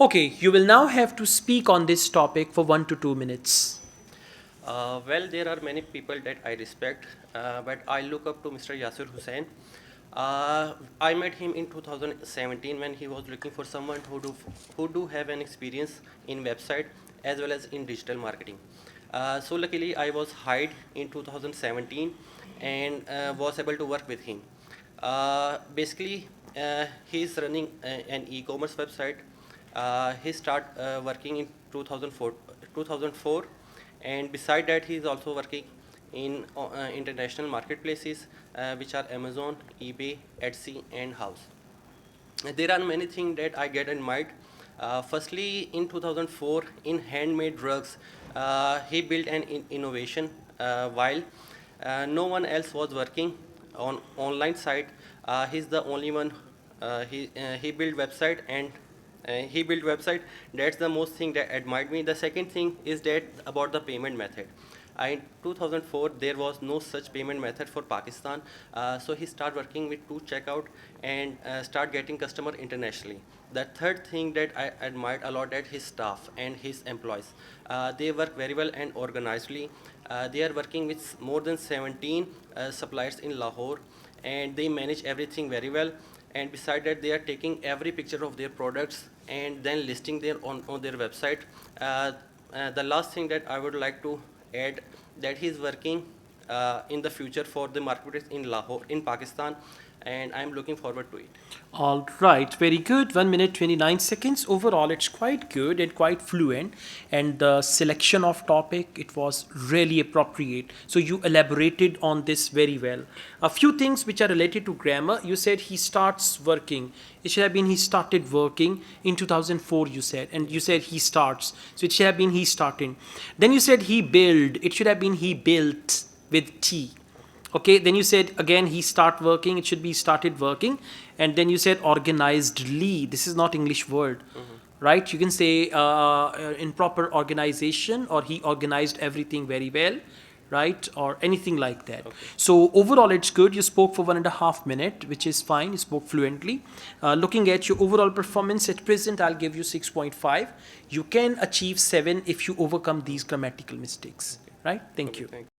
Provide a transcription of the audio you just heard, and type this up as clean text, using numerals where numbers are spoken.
Okay, you will now have to speak on this topic for 1 to 2 minutes. Well, there are many people that I respect, but I look up to Mr. Yasir Hussain. I met him in 2017 when he was looking for someone who do have an experience in website as well as in digital marketing. So luckily, I was hired in 2017 and was able to work with him. Basically, he is running an e-commerce website. He start working in 2004, and beside that he is also working in international marketplaces which are Amazon, eBay, Etsy, and House. There are many things that I get in mind. Firstly, in 2004, in handmade drugs, he built an innovation while no one else was working on online site. He's the only one. He built website and he built website. That's the most thing that admired me. The second thing is that about the payment method. In 2004 there was no such payment method for Pakistan, so he started working with two checkout and start getting customer internationally. The third thing that I admired a lot at his staff and his employees. They work very well and organizedly. They are working with more than 17 suppliers in Lahore, and they manage everything very well. And beside that, they are taking every picture of their products and then listing them on their website. The last thing that I would like to add, that he is working in the future for the marketplace in Lahore, in Pakistan, and I'm looking forward to it. All right, very good. 1 minute 29 seconds. Overall, it's quite good and quite fluent. And the selection of topic, it was really appropriate. So you elaborated on this very well. A few things which are related to grammar. You said he starts working. It should have been he started working in 2004, you said. And you said he starts. So it should have been he starting. Then you said he build. It should have been he built with T. Okay, then you said again he start working, it should be started working. And then you said organizedly. This is not English word, right? You can say in proper organization, or he organized everything very well, right? Or anything like that. Okay. So overall it's good. You spoke for 1.5 minutes, which is fine. You spoke fluently. Looking at your overall performance at present, I'll give you 6.5. You can achieve 7 if you overcome these grammatical mistakes, right? Thank Okay, you. thank you.